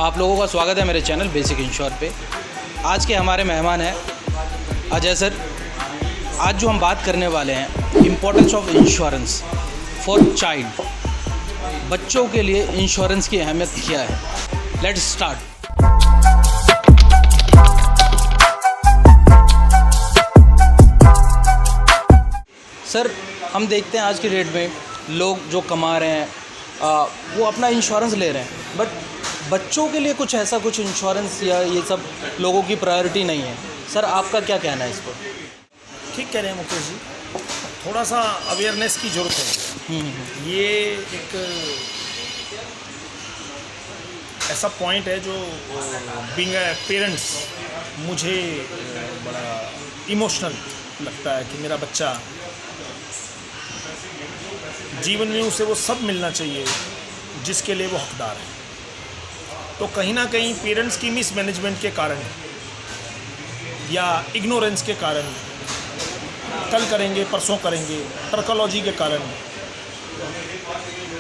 आप लोगों का स्वागत है मेरे चैनल बेसिक इंश्योर पे। आज के हमारे मेहमान हैं अजय सर। आज जो हम बात करने वाले हैं importance of insurance for child, बच्चों के लिए इंश्योरेंस की अहमियत क्या है। Let's start. सर, हम देखते हैं आज की डेट में लोग जो कमा रहे हैं वो अपना इंश्योरेंस ले रहे हैं, बट बच्चों के लिए कुछ ऐसा कुछ इंश्योरेंस या ये सब लोगों की प्रायोरिटी नहीं है। सर, आपका क्या कहना है इस पर? ठीक कह रहे हैं मुकेश जी, थोड़ा सा अवेयरनेस की ज़रूरत है। ये एक ऐसा पॉइंट है जो बीइंग ए पेरेंट्स मुझे बड़ा इमोशनल लगता है कि मेरा बच्चा जीवन में उसे वो सब मिलना चाहिए जिसके लिए वो हकदार है। तो कहीं ना कहीं पेरेंट्स की मिसमैनेजमेंट के कारण या इग्नोरेंस के कारण, कल करेंगे परसों करेंगे टर्कोलॉजी के कारण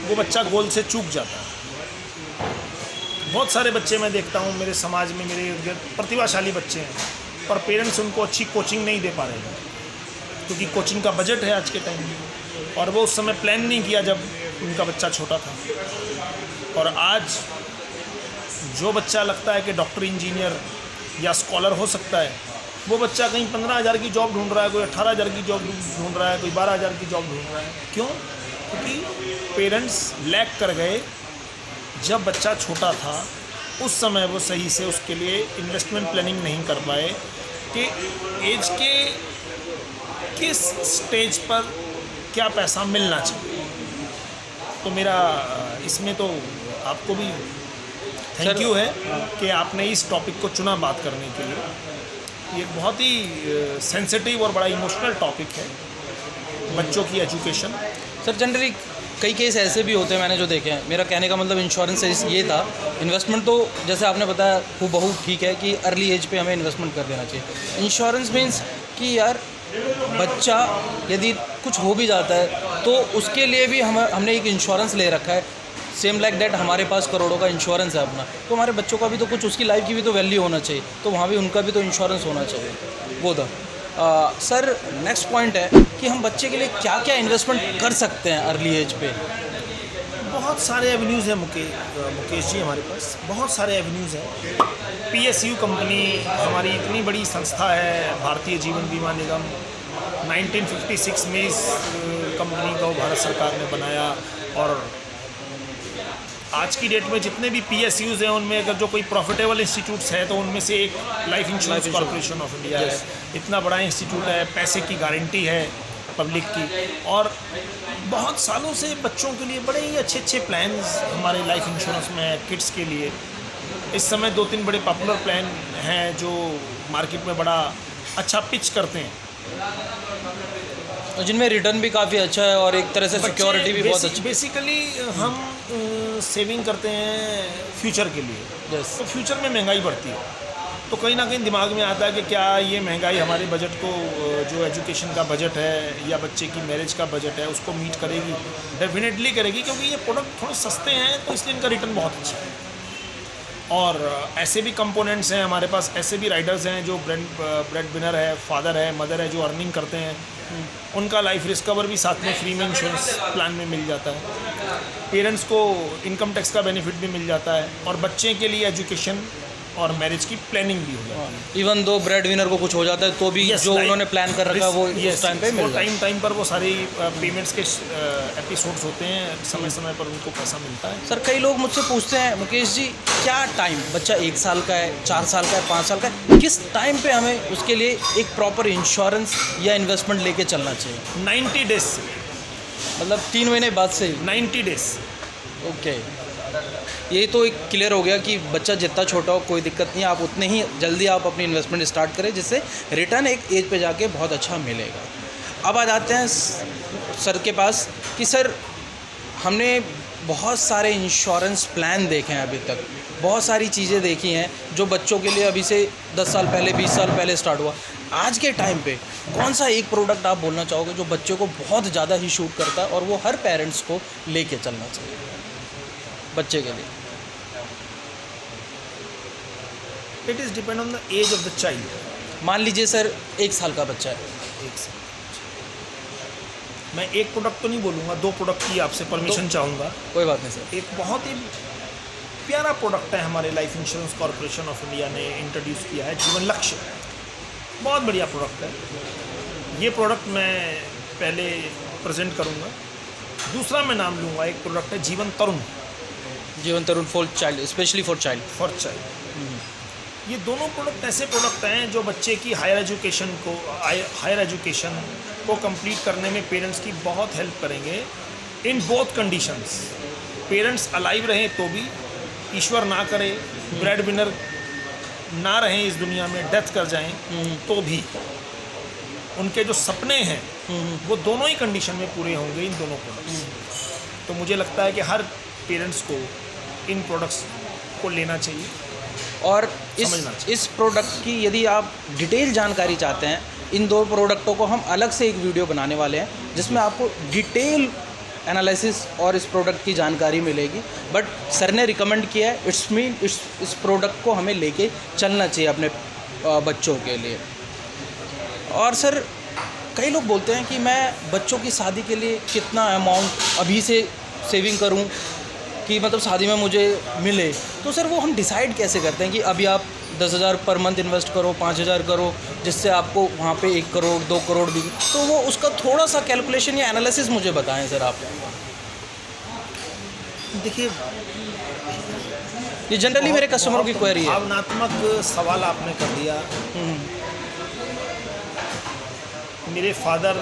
वो बच्चा गोल से चूक जाता है। बहुत सारे बच्चे मैं देखता हूँ मेरे समाज में, मेरे प्रतिभाशाली बच्चे हैं, पर पेरेंट्स उनको अच्छी कोचिंग नहीं दे पा रहे हैं क्योंकि कोचिंग का बजट है आज के टाइम में, और वो उस समय प्लान नहीं किया जब उनका बच्चा छोटा था। और आज जो बच्चा लगता है कि डॉक्टर, इंजीनियर या स्कॉलर हो सकता है, वो बच्चा कहीं 15,000 की जॉब ढूंढ रहा है, कोई 18,000 की जॉब ढूंढ रहा है, कोई 12,000 की जॉब ढूंढ रहा है। क्यों? क्योंकि पेरेंट्स लैक कर गए। जब बच्चा छोटा था उस समय वो सही से उसके लिए इन्वेस्टमेंट प्लानिंग नहीं कर पाए कि एज के किस स्टेज पर क्या पैसा मिलना चाहिए। तो मेरा इसमें तो आपको भी थैंक यू है कि आपने इस टॉपिक को चुना बात करने के लिए। ये एक बहुत ही सेंसिटिव और बड़ा इमोशनल टॉपिक है, बच्चों की एजुकेशन। सर, जनरली कई केस ऐसे भी होते हैं मैंने जो देखे हैं। मेरा कहने का मतलब इंश्योरेंस ये था, इन्वेस्टमेंट तो जैसे आपने बताया हूबहू ठीक है कि अर्ली एज पे हमें इन्वेस्टमेंट कर देना चाहिए। इंश्योरेंस मीन्स कि यार बच्चा यदि कुछ हो भी जाता है तो उसके लिए भी हमने एक इंश्योरेंस ले रखा है। सेम लाइक दैट हमारे पास करोड़ों का इंश्योरेंस है अपना, तो हमारे बच्चों का भी तो कुछ, उसकी लाइफ की भी तो वैल्यू होना चाहिए, तो वहाँ भी उनका भी तो इंश्योरेंस होना चाहिए। वो था सर। नेक्स्ट पॉइंट है कि हम बच्चे के लिए क्या क्या इन्वेस्टमेंट कर सकते हैं अर्ली एज पे। बहुत सारे एवेन्यूज़ हैं मुकेश जी, हमारे पास बहुत सारे एवेन्यूज़ हैं। PSU कंपनी हमारी इतनी बड़ी संस्था है, भारतीय जीवन बीमा निगम। 1956 में इस कंपनी को भारत सरकार ने बनाया, और आज की डेट में जितने भी PSUs हैं उनमें अगर जो कोई प्रॉफिटेबल इंस्टीट्यूट्स है तो उनमें से एक life insurance corporation of India है। इतना बड़ा इंस्टीट्यूट है, पैसे की गारंटी है पब्लिक की, और बहुत सालों से बच्चों के लिए बड़े ही अच्छे अच्छे प्लान्स हमारे लाइफ इंश्योरेंस में है। किड्स के लिए इस समय 2-3 बड़े पॉपुलर प्लान हैं जो मार्केट में बड़ा अच्छा पिच करते हैं, जिनमें रिटर्न भी काफ़ी अच्छा है और एक तरह से सिक्योरिटी भी बहुत अच्छी। बेसिकली हम सेविंग करते हैं फ्यूचर के लिए। तो फ्यूचर में महंगाई बढ़ती है, तो कहीं ना कहीं दिमाग में आता है कि क्या ये महंगाई हमारे बजट को, जो एजुकेशन का बजट है या बच्चे की मैरिज का बजट है, उसको मीट करेगी? डेफिनेटली करेगी, क्योंकि ये प्रोडक्ट थोड़े सस्ते हैं तो इसलिए इनका रिटर्न बहुत अच्छा है। और ऐसे भी कंपोनेंट्स हैं हमारे पास, ऐसे भी राइडर्स हैं जो ब्रेड विनर है, फादर है, मदर है, जो अर्निंग करते हैं, उनका लाइफ रिस्क कवर भी साथ में फ्री में इंश्योरेंस प्लान में मिल जाता है। पेरेंट्स को इनकम टैक्स का बेनिफिट भी मिल जाता है, और बच्चे के लिए एजुकेशन और मैरिज की प्लानिंग भी हो जाती है। इवन दो ब्रेड विनर को कुछ हो जाता है तो भी जो उन्होंने प्लान कर रखा है वो इस टाइम पे मिल टाइम पर वो सारी पेमेंट्स के एपिसोड्स होते हैं, समय समय पर उनको पैसा मिलता है। सर, कई लोग मुझसे पूछते हैं मुकेश जी, क्या टाइम, बच्चा 1 साल का है, 4 साल का है, 5 साल का है, किस टाइम पे हमें उसके लिए एक प्रॉपर इंश्योरेंस या इन्वेस्टमेंट लेके चलना चाहिए? 90 डेज से, मतलब 3 महीने बाद से? 90 डेज। ओके, ये तो एक क्लियर हो गया कि बच्चा जितना छोटा हो कोई दिक्कत नहीं, आप उतने ही जल्दी आप अपनी इन्वेस्टमेंट स्टार्ट करें जिससे रिटर्न एक एज पे जाके बहुत अच्छा मिलेगा। अब आ जाते हैं सर के पास कि सर, हमने बहुत सारे इंश्योरेंस प्लान देखे हैं अभी तक, बहुत सारी चीज़ें देखी हैं जो बच्चों के लिए अभी से 10 साल पहले, 20 साल पहले स्टार्ट हुआ। आज के टाइम पे कौन सा एक प्रोडक्ट आप बोलना चाहोगे जो बच्चों को बहुत ज़्यादा ही शूट करता है और वो हर पेरेंट्स को लेके चलना चाहिए बच्चे के लिए? It is depend on the age of the child. मान लीजिए सर 1 साल का बच्चा है, एक सेकंड, मैं एक प्रोडक्ट तो नहीं बोलूँगा, 2 प्रोडक्ट की आपसे परमिशन चाहूँगा। कोई बात नहीं सर। एक बहुत ही प्यारा प्रोडक्ट है, हमारे life insurance corporation of India ने इंट्रोड्यूस किया है, जीवन लक्ष्य। बहुत बढ़िया प्रोडक्ट है। ये प्रोडक्ट मैं पहले प्रेजेंट करूँगा। दूसरा मैं नाम लूँगा, एक प्रोडक्ट है Jeevan Tarun. Jeevan Tarun for child, specially for child. For child. ये दोनों प्रोडक्ट ऐसे प्रोडक्ट हैं जो बच्चे की हायर एजुकेशन को कंप्लीट करने में पेरेंट्स की बहुत हेल्प करेंगे in both conditions. Parents alive रहें तो भी, ईश्वर ना करे ब्रेड विनर ना रहें इस दुनिया में, डेथ कर जाएं तो भी उनके जो सपने हैं वो दोनों ही कंडीशन में पूरे होंगे इन दोनों प्रोडक्ट्स। तो मुझे लगता है कि हर पेरेंट्स को इन प्रोडक्ट्स को लेना चाहिए और समझना चाहिए। इस प्रोडक्ट की यदि आप डिटेल जानकारी चाहते हैं, इन 2 प्रोडक्टों को हम अलग से एक वीडियो बनाने वाले हैं जिसमें आपको डिटेल एनालिसिस और इस प्रोडक्ट की जानकारी मिलेगी। बट सर ने रिकमेंड किया है, इस प्रोडक्ट को हमें लेके चलना चाहिए अपने बच्चों के लिए। और सर कई लोग बोलते हैं कि मैं बच्चों की शादी के लिए कितना अमाउंट अभी से सेविंग करूं कि मतलब शादी में मुझे मिले। तो सर वो हम डिसाइड कैसे करते हैं कि अभी आप 10,000 पर मंथ इन्वेस्ट करो, 5,000 करो, जिससे आपको वहाँ पे 1 करोड़ 2 करोड़ भी। तो वो उसका थोड़ा सा कैलकुलेशन या एनालिसिस मुझे बताएं सर आप। देखिए, ये जनरली मेरे कस्टमरों की क्वेरी है। भावनात्मक सवाल आपने कर दिया। मेरे फादर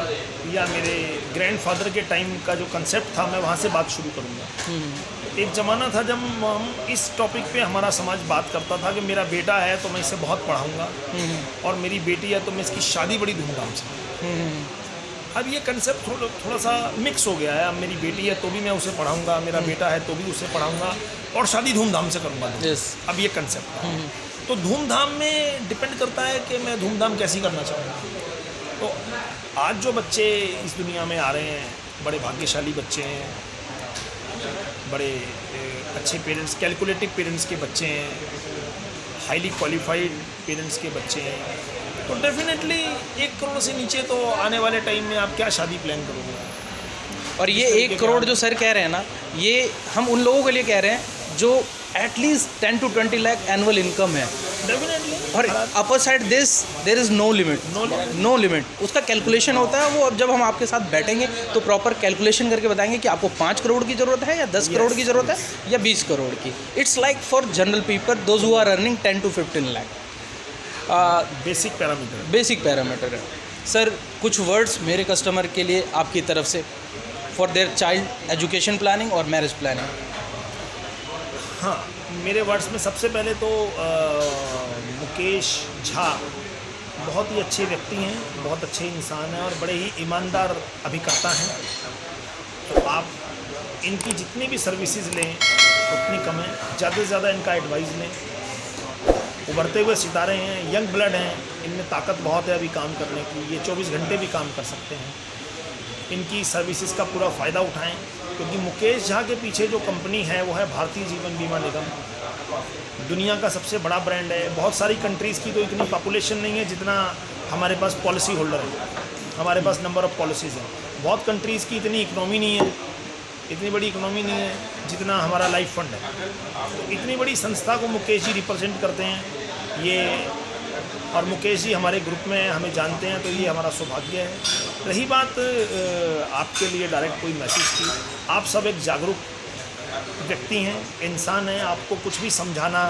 या मेरे ग्रैंडफादर के टाइम का जो कंसेप्ट था, मैं वहाँ से बात शुरू करूँगा। एक ज़माना था जब हम इस टॉपिक पे हमारा समाज बात करता था कि मेरा बेटा है तो मैं इसे बहुत पढ़ाऊँगा, और मेरी बेटी है तो मैं इसकी शादी बड़ी धूमधाम से। अब ये कंसेप्ट थोड़ा सा मिक्स हो गया है। अब मेरी बेटी है तो भी मैं उसे पढ़ाऊँगा, मेरा बेटा है तो भी उसे पढ़ाऊँगा, और शादी धूमधाम से करूँगा। अब ये कंसेप्ट तो धूमधाम में डिपेंड करता है कि मैं धूमधाम कैसी करना चाहूँगा। तो आज जो बच्चे इस दुनिया में आ रहे हैं, बड़े भाग्यशाली बच्चे हैं, बड़े अच्छे पेरेंट्स, कैलकुलेटिव पेरेंट्स के बच्चे हैं, हाईली क्वालिफाइड पेरेंट्स के बच्चे हैं। तो डेफिनेटली 1 करोड़ से नीचे तो आने वाले टाइम में आप क्या शादी प्लान करोगे। और ये 1 करोड़ जो सर कह रहे हैं ना, ये हम उन लोगों के लिए कह रहे हैं जो at least 10 to 20 lakh annual income है। डेफिनेटली। और upper side this there is no limit. No limit उसका कैलकुलेशन होता है। वो अब जब हम आपके साथ बैठेंगे तो प्रॉपर कैलकुलेशन करके बताएंगे कि आपको 5 करोड़ की ज़रूरत है या 10 करोड़ की ज़रूरत है या 20 करोड़ की। It's like for general people those who are earning 10 to 15 lakh. Basic parameter है। सर कुछ वर्ड्स मेरे कस्टमर के लिए आपकी तरफ से for their child education planning और मैरिज प्लानिंग। हाँ, मेरे वर्ड्स में सबसे पहले तो मुकेश झा बहुत ही अच्छे व्यक्ति हैं, बहुत अच्छे इंसान हैं और बड़े ही ईमानदार अभिकर्ता हैं। तो आप इनकी जितनी भी सर्विसेज लें उतनी कम है। ज़्यादा से ज़्यादा इनका एडवाइस लें। उभरते हुए सितारे हैं, यंग ब्लड हैं, इनमें ताकत बहुत है अभी काम करने की। ये 24 घंटे भी काम कर सकते हैं। इनकी सर्विसेज का पूरा फ़ायदा उठाएं, क्योंकि मुकेश झा के पीछे जो कंपनी है वो है भारतीय जीवन बीमा निगम। दुनिया का सबसे बड़ा ब्रांड है। बहुत सारी कंट्रीज़ की तो इतनी पॉपुलेशन नहीं है जितना हमारे पास पॉलिसी होल्डर है। हमारे पास नंबर ऑफ़ पॉलिसीज़ हैं। बहुत कंट्रीज़ की इतनी इकनॉमी नहीं है, इतनी बड़ी इकनॉमी नहीं है जितना हमारा लाइफ फंड है। तो इतनी बड़ी संस्था को मुकेश जी रिप्रेजेंट करते हैं ये, और मुकेश जी हमारे ग्रुप में हमें जानते हैं, तो ये हमारा सौभाग्य है। रही बात आपके लिए डायरेक्ट कोई मैसेज की, आप सब एक जागरूक व्यक्ति हैं, इंसान हैं। आपको कुछ भी समझाना,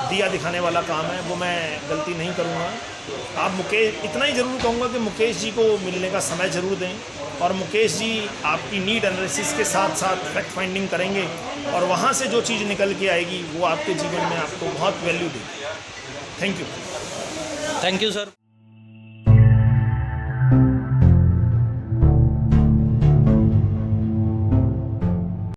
दिया दिखाने वाला काम है, वो मैं गलती नहीं करूँगा। आप मुकेश, इतना ही ज़रूर कहूँगा कि मुकेश जी को मिलने का समय ज़रूर दें, और मुकेश जी आपकी नीड एनालिसिस के साथ साथ फैक्ट फाइंडिंग करेंगे, और वहाँ से जो चीज़ निकल के आएगी वो आपके जीवन में आपको बहुत वैल्यू देगी। Thank you. Thank you sir.